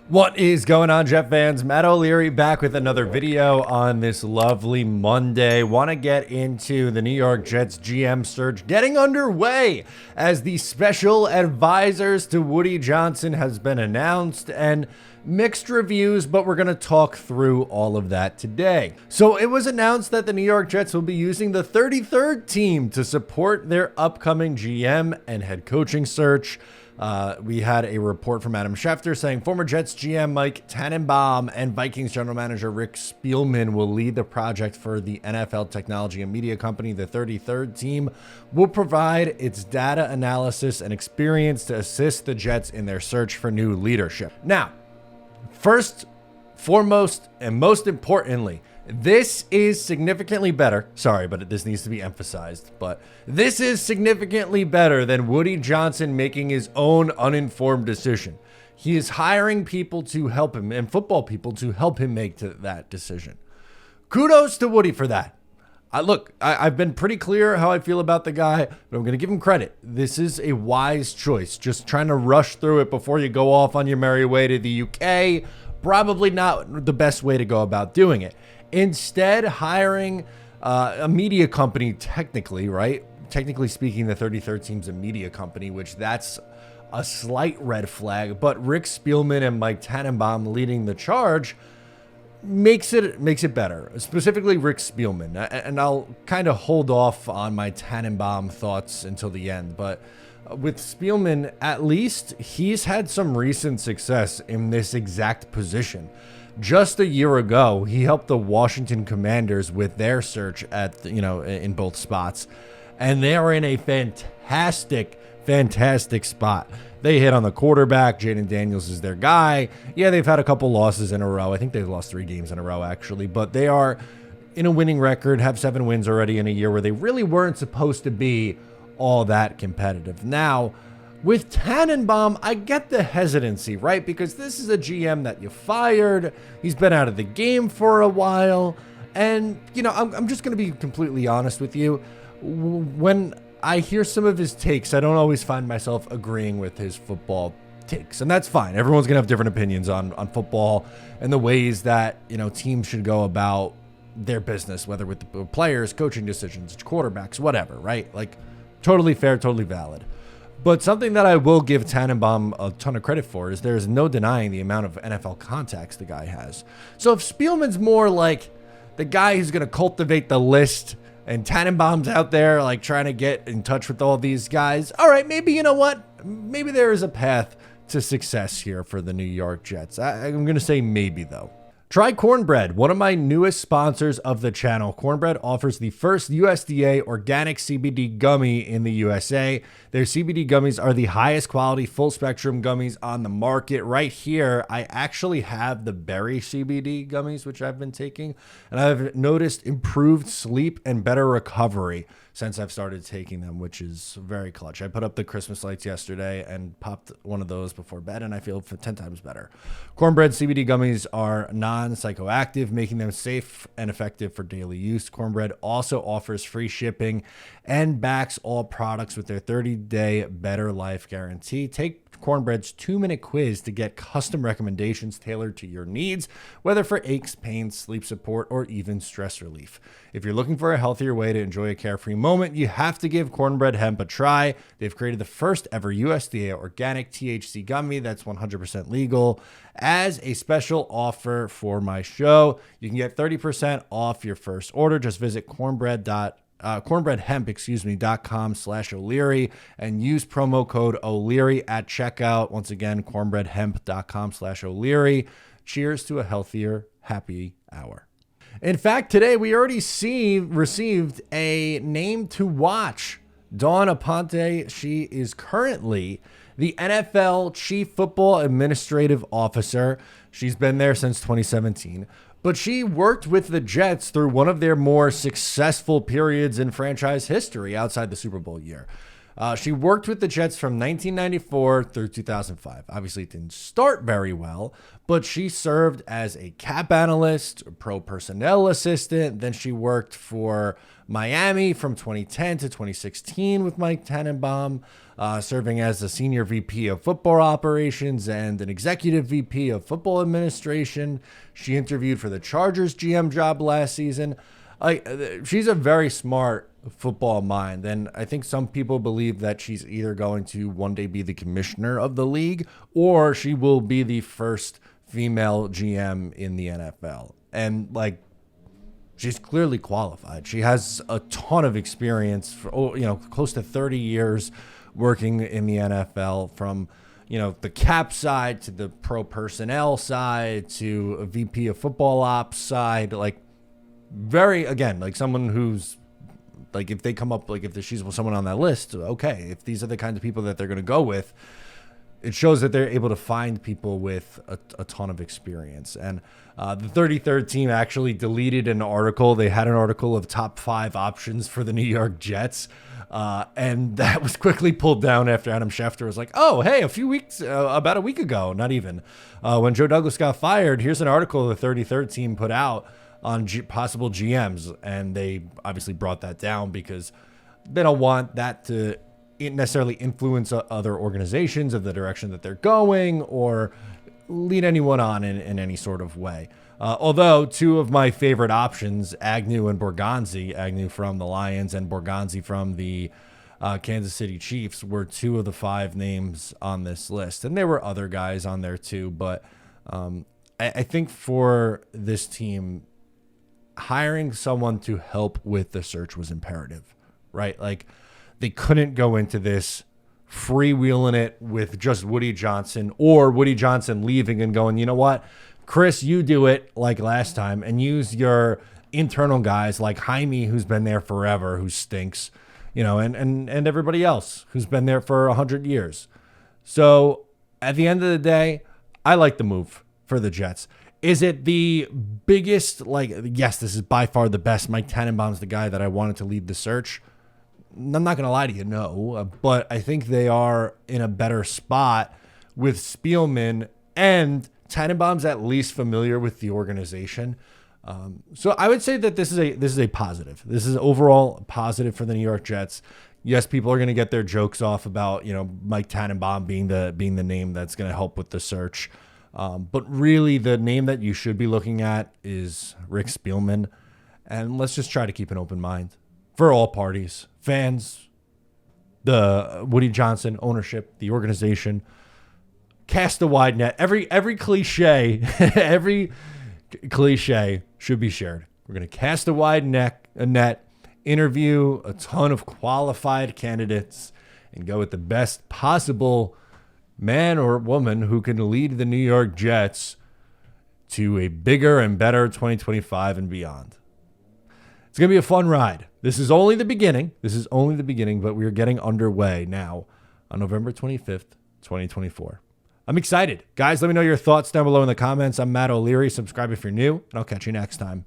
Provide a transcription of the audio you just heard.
What is going on, Jet fans? Matt O'Leary back with another video on this lovely Monday. Want to get into the New York Jets GM search getting underway as the special advisors to Woody Johnson has been announced, and mixed reviews, but we're going to talk through all of that today. So it was announced that the New York Jets will be using the 33rd team to support their upcoming GM and head coaching search. We had a report from Adam Schefter saying former Jets GM Mike Tannenbaum and Vikings general manager Rick Spielman will lead the project for the NFL technology and media company. The 33rd team will provide its data analysis and experience to assist the Jets in their search for new leadership. Now, first, foremost, and most importantly, this is significantly better. Sorry, but this needs to be emphasized. But this is significantly better than Woody Johnson making his own uninformed decision. He is hiring people to help him and football people to help him make that decision. Kudos to Woody for that. I've been pretty clear how I feel about the guy, but I'm going to give him credit. This is a wise choice. Just trying to rush through it before you go off on your merry way to the UK, probably not the best way to go about doing it. Instead, hiring a media company, technically, right? Technically speaking, the 33rd team's a media company, which that's a slight red flag. But Rick Spielman and Mike Tannenbaum leading the charge makes it better. Specifically, Rick Spielman. And I'll kind of hold off on my Tannenbaum thoughts until the end. But with Spielman, at least he's had some recent success in this exact position. Just a year ago, he helped the Washington Commanders with their search in both spots. And they are in a fantastic spot. They hit on the quarterback. Jaden Daniels is their guy. Yeah, they've had a couple losses in a row. I think they've lost 3 games in a row, actually. But they are in a winning record, have 7 wins already in a year where they really weren't supposed to be all that competitive. Now, with Tannenbaum, I get the hesitancy, right? Because this is a GM that you fired. He's been out of the game for a while. And, I'm just going to be completely honest with you. When I hear some of his takes, I don't always find myself agreeing with his football takes. And that's fine. Everyone's going to have different opinions on football and the ways that, teams should go about their business, whether with the players, coaching decisions, quarterbacks, whatever, right? Like, totally fair, totally valid. But something that I will give Tannenbaum a ton of credit for is there's no denying the amount of NFL contacts the guy has. So if Spielman's more like the guy who's going to cultivate the list and Tannenbaum's out there like trying to get in touch with all these guys, all right, maybe you know what? Maybe there is a path to success here for the New York Jets. I'm going to say maybe, though. Try Cornbread, one of my newest sponsors of the channel. Cornbread offers the first USDA organic CBD gummy in the USA. Their CBD gummies are the highest quality full spectrum gummies on the market. Right here, I actually have the berry CBD gummies, which I've been taking, and I've noticed improved sleep and better recovery since I've started taking them, which is very clutch. I put up the Christmas lights yesterday and popped one of those before bed, and I feel 10 times better. Cornbread CBD gummies are non-psychoactive, making them safe and effective for daily use. Cornbread also offers free shipping and backs all products with their 30-day Better Life guarantee. Take Cornbread's 2-minute quiz to get custom recommendations tailored to your needs, whether for aches, pains, sleep support, or even stress relief. If you're looking for a healthier way to enjoy a carefree moment, you have to give Cornbread Hemp a try. They've created the first ever USDA organic THC gummy that's 100% legal. As a special offer for my show, you can get 30% off your first order. Just visit cornbreadhemp.com/O'Leary and use promo code O'Leary at checkout. Once again, cornbreadhemp.com/O'Leary. Cheers to a healthier, happy hour. In fact, today we already received a name to watch. Dawn Aponte, she is currently the NFL Chief Football Administrative Officer. She's been there since 2017. But she worked with the Jets through one of their more successful periods in franchise history outside the Super Bowl year. She worked with the Jets from 1994 through 2005. Obviously, it didn't start very well, but she served as a cap analyst, pro personnel assistant. Then she worked for Miami from 2010 to 2016 with Mike Tannenbaum, serving as the senior VP of football operations and an executive VP of football administration. She interviewed for the Chargers GM job last season. She's a very smart football mind, and I think some people believe that she's either going to one day be the commissioner of the league or she will be the first female GM in the NFL. And she's clearly qualified. She has a ton of experience for, close to 30 years working in the NFL, from the cap side to the pro personnel side to a VP of football ops side. Someone who's if they come up, if she's someone on that list, okay, if these are the kinds of people that they're going to go with, it shows that they're able to find people with a ton of experience. And the 33rd team actually deleted an article. They had an article of top 5 options for the New York Jets. And that was quickly pulled down after Adam Schefter was like, oh, hey, about a week ago, not even, when Joe Douglas got fired, here's an article the 33rd team put out on possible GMs. And they obviously brought that down because they don't want that to necessarily influence other organizations of the direction that they're going or lead anyone on in any sort of way. Although 2 of my favorite options, Agnew and Borgonzi, Agnew from the Lions and Borgonzi from the Kansas City Chiefs, were 2 of the 5 names on this list. And there were other guys on there too, but I think for this team, hiring someone to help with the search was imperative, right? They couldn't go into this freewheeling it with just Woody Johnson, or Woody Johnson leaving and going, you know what, Chris, you do it like last time and use your internal guys like Jaime, who's been there forever, who stinks, and everybody else who's been there for 100 years. So at the end of the day, I like the move for the Jets. Is it the biggest, yes, this is by far the best. Mike Tannenbaum's the guy that I wanted to lead the search. I'm not going to lie to you, no, but I think they are in a better spot with Spielman, and Tannenbaum's at least familiar with the organization. So I would say that this is a positive. This is overall positive for the New York Jets. Yes, people are going to get their jokes off about, Mike Tannenbaum being the name that's going to help with the search. But really the name that you should be looking at is Rick Spielman. And let's just try to keep an open mind for all parties, fans, the Woody Johnson ownership, the organization. Cast a wide net. Every cliche, every cliche should be shared. We're going to cast a wide net, interview a ton of qualified candidates, and go with the best possible man or woman who can lead the New York Jets to a bigger and better 2025 and beyond. It's going to be a fun ride. This is only the beginning. But we're getting underway now on November 25th, 2024. I'm excited. Guys, let me know your thoughts down below in the comments. I'm Matt O'Leary. Subscribe if you're new, and I'll catch you next time.